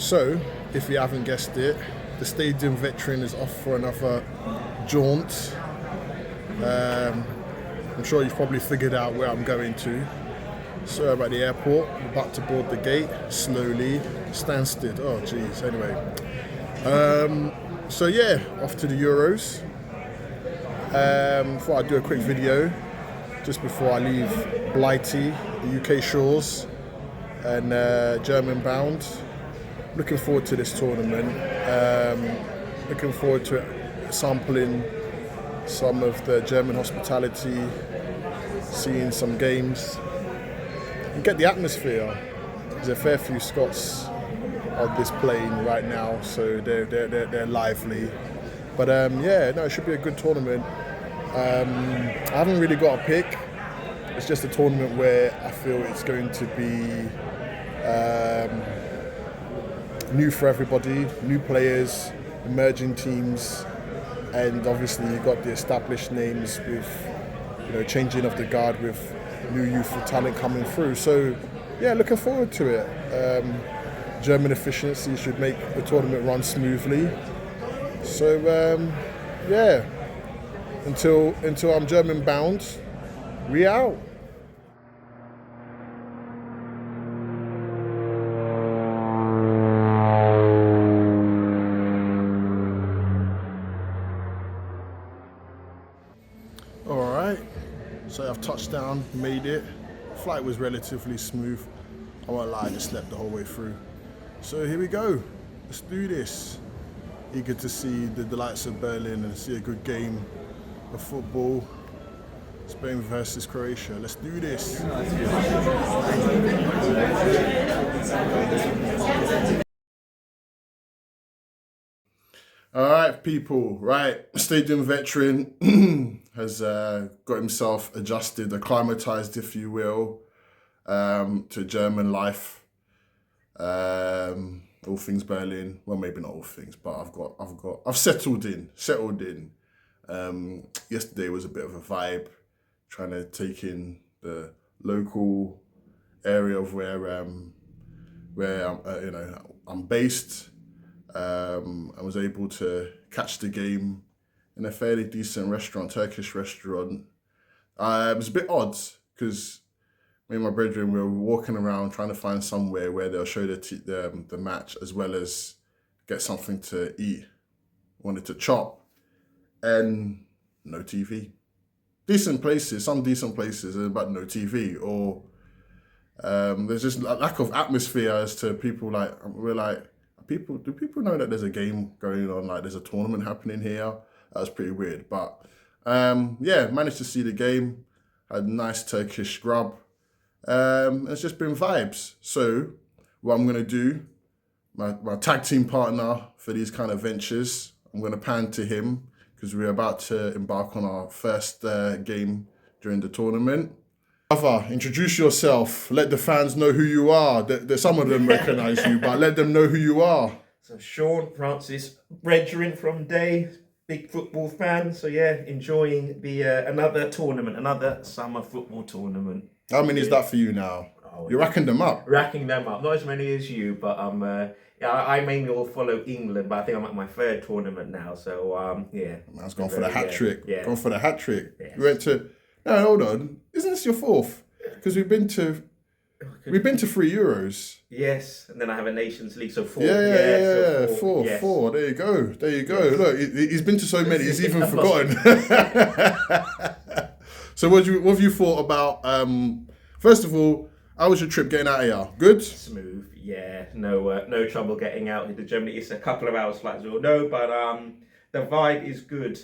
So, if you haven't guessed it, the stadium veteran is off for another jaunt. I'm sure you've probably figured out where I'm going to. So I'm at the airport, I'm about to board the gate, slowly, stand still. Oh geez, anyway. So yeah, off to the Euros. Thought I'd do a quick video just before I leave Blighty, the UK shores, and German bound. Looking forward to this tournament. Looking forward to sampling some of the German hospitality, seeing some games, and get the atmosphere. There's a fair few Scots on this plane right now, so they're lively. But yeah, no, it should be a good tournament. I haven't really got a pick. It's just a tournament where I feel it's going to be new for everybody, new players, emerging teams, and obviously you've got the established names with, changing of the guard with new youthful talent coming through. So yeah, looking forward to it. German efficiency should make the tournament run smoothly. So yeah, until I'm German bound, we out. Alright, so I've touched down, made it. Flight was relatively smooth. I won't lie, I just slept the whole way through. So here we go, let's do this. Eager to see the delights of Berlin and see a good game of football. Spain versus Croatia, let's do this. All right, people, right. Stadium veteran has got himself adjusted, acclimatized, if you will, to German life. All things Berlin. Well, maybe not all things, but I've settled in. Yesterday was a bit of a vibe, trying to take in the local area of where I'm based. I was able to catch the game in a fairly decent restaurant, Turkish restaurant. It was a bit odd because me and my brethren were walking around trying to find somewhere where they'll show the match as well as get something to eat. Wanted to chop, and no TV. Some decent places, but no TV. Or there's just a lack of atmosphere as to people. Do people know that there's a game going on? Like there's a tournament happening here? That was pretty weird. But yeah, managed to see the game. Had nice Turkish grub. It's just been vibes. So what I'm gonna do, my tag team partner for these kind of ventures, I'm gonna pan to him because we're about to embark on our first game during the tournament. Brother, introduce yourself. Let the fans know who you are. Some of them recognise you, but let them know who you are. So Sean Francis, brethren from Day, big football fan. So yeah, enjoying the another tournament, another summer football tournament. How many is that for you now? You're racking them up. Racking them up. Not as many as you, but I mainly will follow England, but I think I'm at my third tournament now. So yeah. Man's gone for the hat trick. Yeah. Gone for the hat trick. Yes. We went to. No, hold on. Isn't this your fourth? Because we've been to 3 Euros. Yes, and then I have a Nations League, so four. Yeah. So four. yes. Four. There you go. Yes. Look, he's been to so many, he's even forgotten. So what have you thought about, first of all, how was your trip getting out of here? Good? Smooth, yeah. No trouble getting out into Germany. It's a couple of hours flight as well. No, but the vibe is good.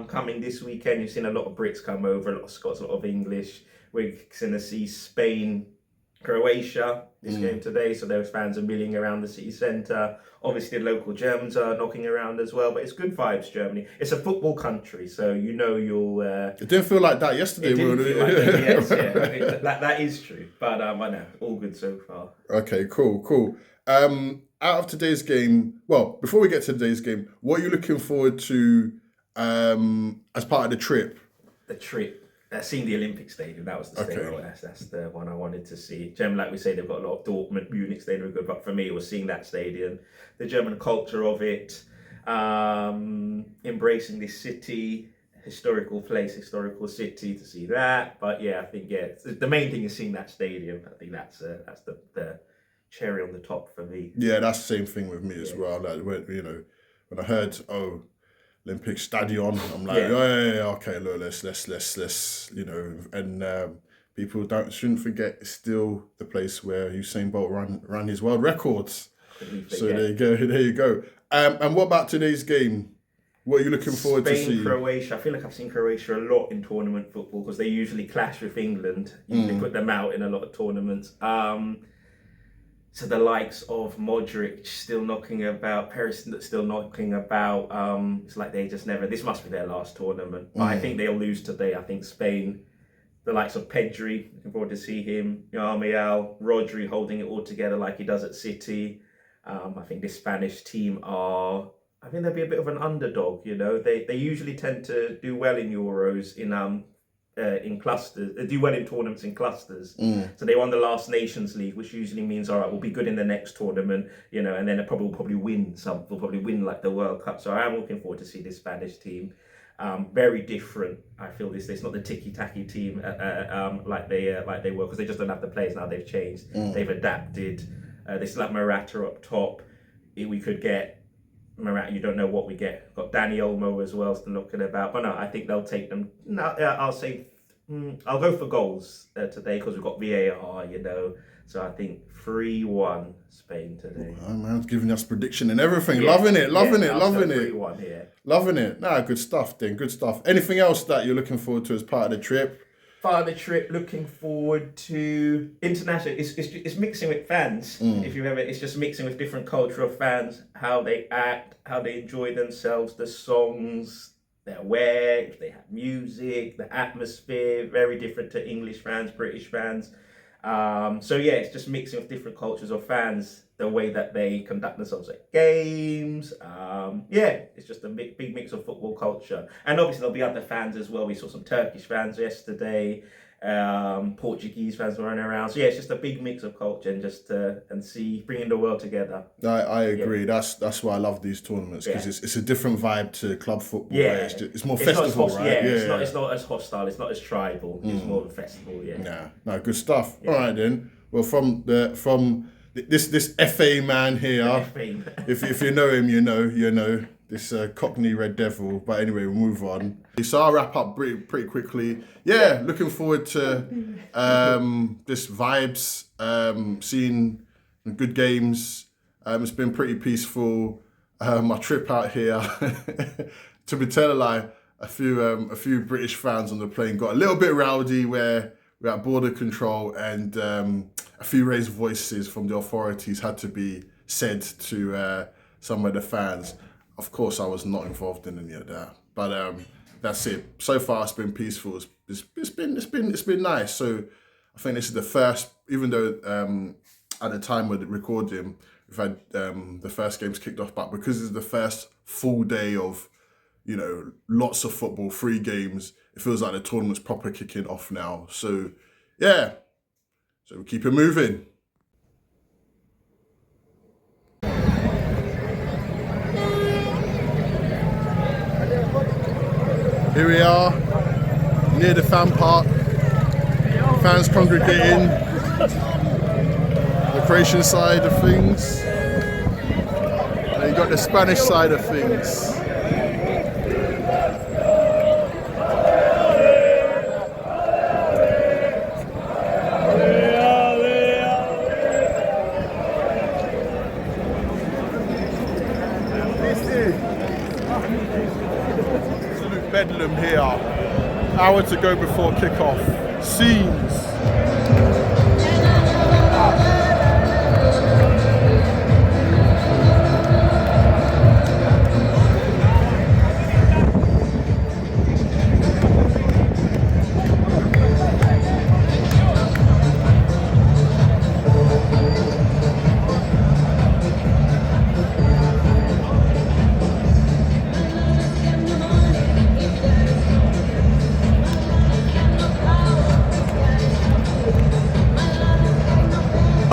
Coming this weekend, you've seen a lot of Brits come over, a lot of Scots, a lot of English. We're going to see Spain, Croatia this game today, so those fans are milling around the city centre. Obviously, the local Germans are knocking around as well, but it's good vibes, Germany. It's a football country, so you'll... It didn't feel like that yesterday. It didn't feel like that, yes, yeah. That is true, but I know, all good so far. Okay, cool. Out of today's game, well, before we get to today's game, what are you looking forward to as part of the trip? The trip. Seen the Olympic Stadium. That was the stadium. That's the one I wanted to see. German, like we say, they've got a lot of Dortmund, Munich Stadium are good, but for me, it was seeing that stadium, the German culture of it, embracing this city, historical place, historical city, to see that. But yeah, I think the main thing is seeing that stadium. I think that's the cherry on the top for me. Yeah, that's the same thing with me as well. Like when I heard Olympic Stadion, I'm like, okay, look, let's and people shouldn't forget it's still the place where Usain Bolt ran his world records. So there you go. And what about today's game? What are you looking forward to see? Croatia. I feel like I've seen Croatia a lot in tournament football because they usually clash with England. They put them out in a lot of tournaments. So the likes of Modric still knocking about, Perisic still knocking about. It's like they just never. This must be their last tournament. But I think they'll lose today. I think Spain, the likes of Pedri, looking forward to see him. Yamal, Rodri holding it all together like he does at City. I think this Spanish team I think they'll be a bit of an underdog. They usually tend to do well in Euros in clusters. They do well in tournaments in clusters. So they won the last Nations League, which usually means, all right, we'll be good in the next tournament, and then they'll probably win some. They'll probably win like the World Cup. So I am looking forward to see this Spanish team. Very different. I feel it's not the ticky-tacky team like they were, because they just don't have the players now. They've changed. They've adapted. They still have Morata up top. We could get Morata, you don't know what we get. Got Dani Olmo as well still looking about. But no, I think they'll take them. No, I'll say, I'll go for goals today because we've got VAR, So I think 3-1 Spain today. Oh, man's giving us prediction and everything. Yeah. Loving it. 3-1 here. Loving it. Nah, good stuff then. Good stuff. Anything else that you're looking forward to as part of the trip? Looking forward to international. It's mixing with fans. If you've ever, it's just mixing with different culture of fans, how they act, how they enjoy themselves, the songs they wear, if they have music, the atmosphere, very different to English fans, British fans. It's just mixing with different cultures of fans, the way that they conduct themselves at games. It's just a big mix of football culture. And obviously there'll be other fans as well. We saw some Turkish fans yesterday, Portuguese fans running around. So it's just a big mix of culture and just bringing the world together. I agree. Yeah. That's why I love these tournaments, because it's a different vibe to club football. Yeah, it's more festival, right? It's not as hostile. It's not as tribal. It's more of a festival. Yeah. No, good stuff. Yeah. All right then. Well, from this FA man here, if you know him, you know this Cockney Red Devil. But anyway, we'll move on. So I'll wrap up pretty quickly. Yeah, looking forward to this vibes, seeing good games. It's been pretty peaceful. My trip out here, to be telling a lie, a few British fans on the plane got a little bit rowdy where we're at border control, and a few raised voices from the authorities had to be said to some of the fans. Of course, I was not involved in any of that, but that's it. So far, it's been peaceful. It's been nice. So I think this is the first, even though at the time we're recording, we've had the first games kicked off, but because it's the first full day of lots of football, 3 games, it feels like the tournament's proper kicking off now. So, yeah. So we keep it moving. Here we are, near the fan park. Fans congregating. The Croatian side of things. And you got the Spanish side of things. Bedlam here. Hour to go before kickoff. Scenes.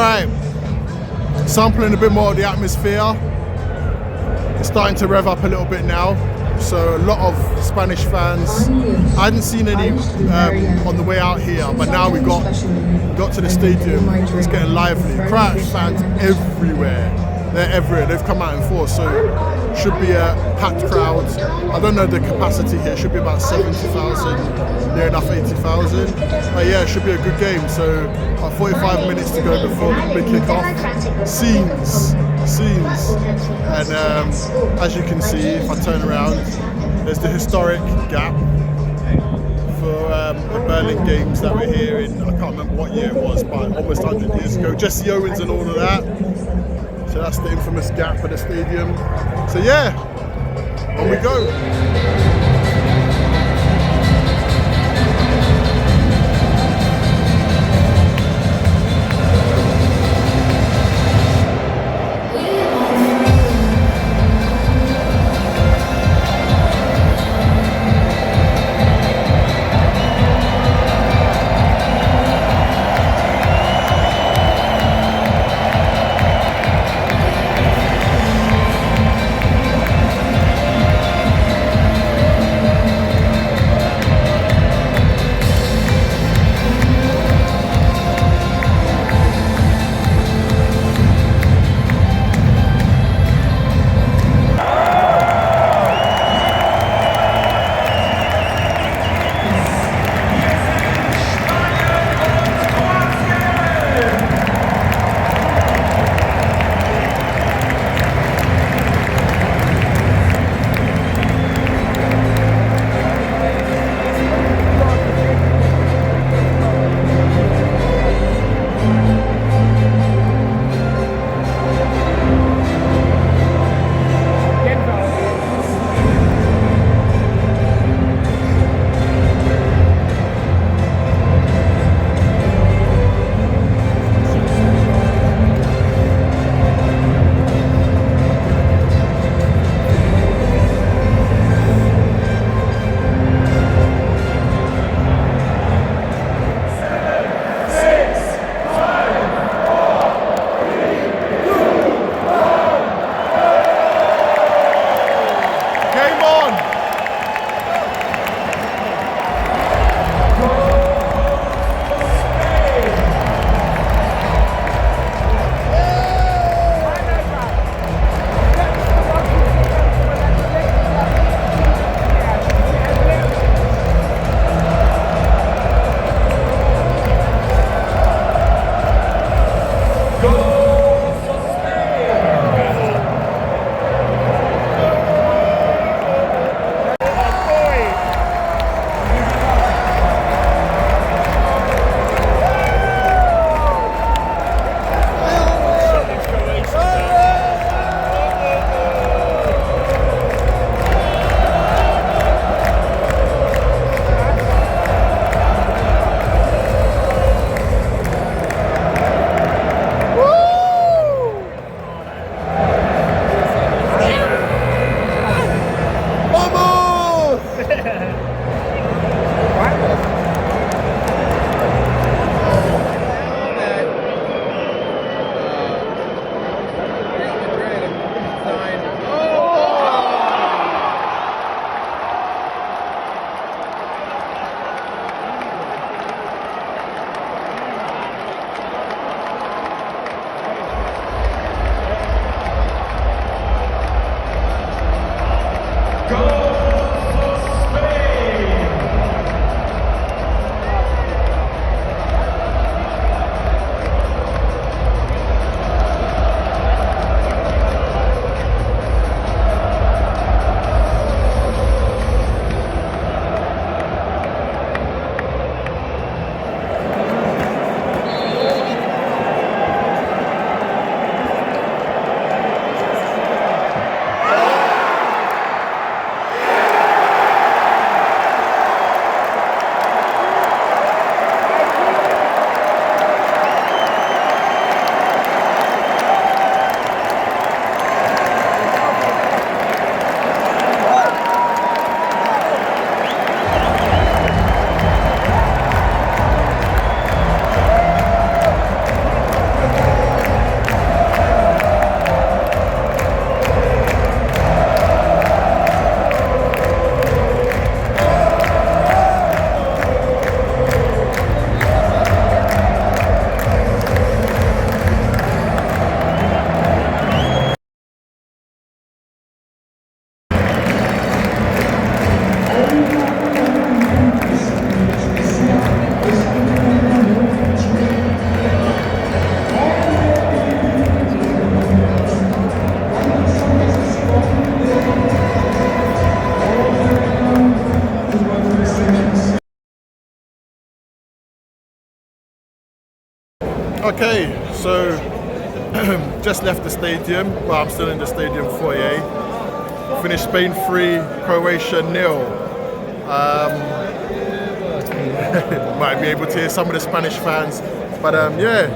Alright, sampling a bit more of the atmosphere. It's starting to rev up a little bit now. So a lot of Spanish fans. I hadn't seen any on the way out here, but now we got to the stadium. It's getting lively. Croatian fans everywhere. They're everywhere. They've come out in force, so should be a packed crowd. I don't know the capacity here. Should be about 70,000, near enough 80,000. But yeah, it should be a good game. So about 45 minutes to go before the big kick-off. Scenes. And as you can see, if I turn around, there's the historic gap for the Berlin games that were here in, I can't remember what year it was, but almost 100 years ago. Jesse Owens and all of that. So that's the infamous gap at the stadium. So yeah, on we go. Okay, so just left the stadium. Well, I'm still in the stadium foyer. Finished Spain 3, Croatia 0. Might be able to hear some of the Spanish fans, but yeah,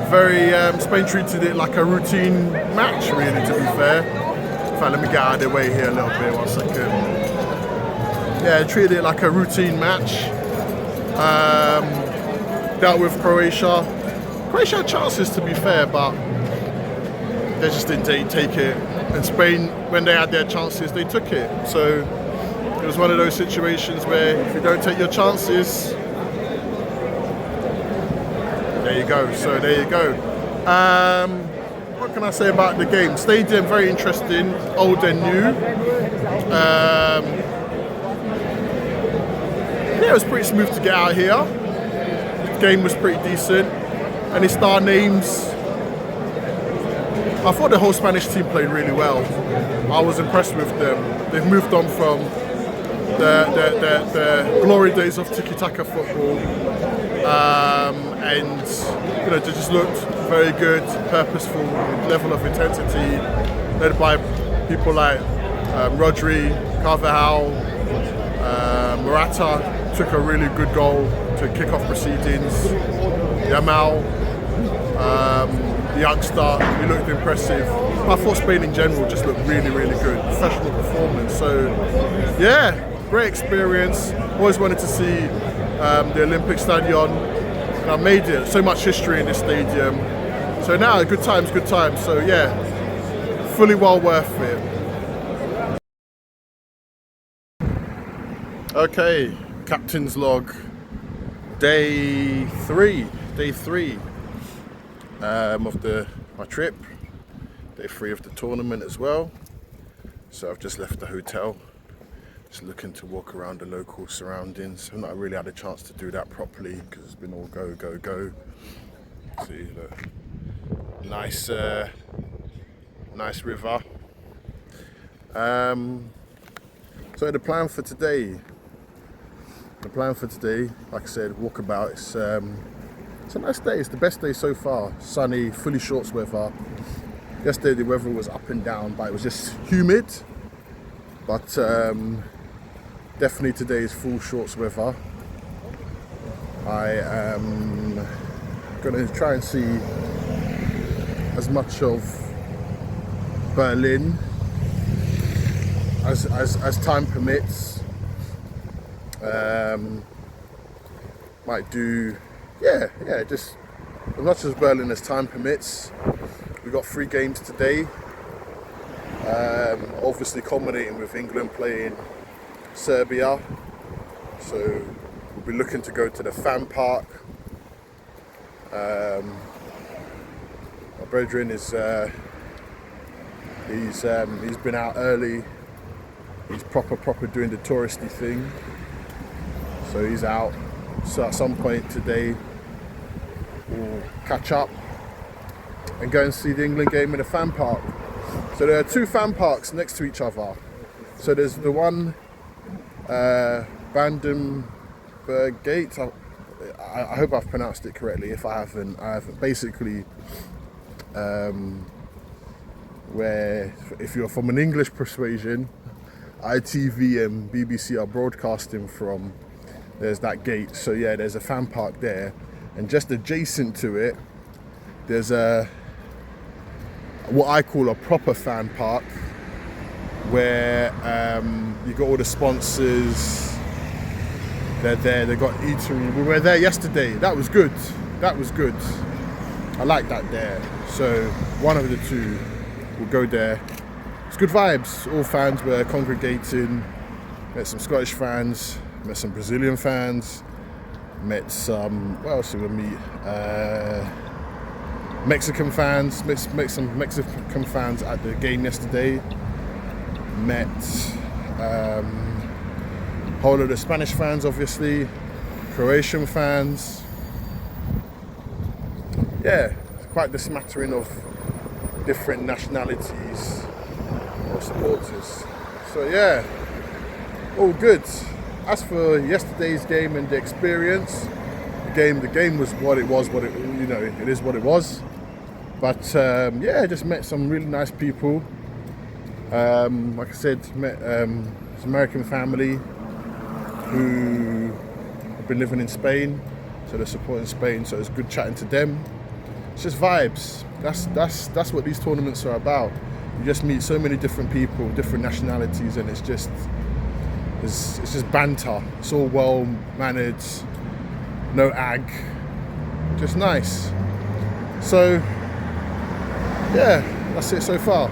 very Spain treated it like a routine match, really. To be fair, in fact, let me get out of the way here a little bit. 1 second. Yeah, treated it like a routine match. Dealt with Croatia. Croatia had chances, to be fair, but they just didn't take it. And Spain, when they had their chances, they took it. So it was one of those situations where if you don't take your chances, there you go. So there you go. What can I say about the game? Stadium, very interesting, old and new. Yeah, it was pretty smooth to get out here. The game was pretty decent. Any star names? I thought the whole Spanish team played really well. I was impressed with them. They've moved on from the glory days of tiki-taka football, and they just looked very good, purposeful, level of intensity, led by people like Rodri, Carvajal, Morata took a really good goal to kick off proceedings. Yamal, the youngster, he looked impressive. I thought Spain in general just looked really, really good. Professional performance. So, yeah, great experience. Always wanted to see the Olympic Stadion. And I made it. So much history in this stadium. So now, good times, good times. So, yeah, fully well worth it. Okay, captain's log. Day three of my trip. Day 3 of the tournament as well. So I've just left the hotel, just looking to walk around the local surroundings. I've not really had a chance to do that properly because it's been all go. See the nice river. So the plan for today, like I said, walkabout. It's a nice day. It's the best day so far. Sunny, fully shorts weather. Yesterday the weather was up and down, but it was just humid. But definitely today is full shorts weather. I am gonna try and see as much of Berlin as time permits. Might do, just as much as Berlin as time permits. We've got 3 games today. Obviously culminating with England playing Serbia. So we'll be looking to go to the fan park. My brethren is he's been out early. He's proper doing the touristy thing. So he's out. So at some point today we'll catch up and go and see the England game in the fan park. So there are 2 fan parks next to each other. So there's the one Brandenburg Gate. I hope I've pronounced it correctly. If I haven't, basically where if you're from an English persuasion, ITV and BBC are broadcasting from. There's that gate. So yeah, there's a fan park there, and just adjacent to it, there's what I call a proper fan park, where you got all the sponsors. They're there. They got eatery. We were there yesterday. That was good. I like that there. So one of the 2 will go there. It's good vibes. All fans were congregating. Met some Scottish fans. Met some Brazilian fans. Met some. What else did we meet? Mexican fans. Met some Mexican fans at the game yesterday. Met whole of the Spanish fans, obviously. Croatian fans. Yeah, quite the smattering of different nationalities or supporters. So yeah, all good. As for yesterday's game and the experience, The game was what it was. It is what it was. But yeah, just met some really nice people. Like I said, met this American family who have been living in Spain, so they're supporting Spain. So it's good chatting to them. It's just vibes. That's what these tournaments are about. You just meet so many different people, different nationalities, and it's just banter. It's all well mannered, no ag, just nice. So yeah, that's it so far.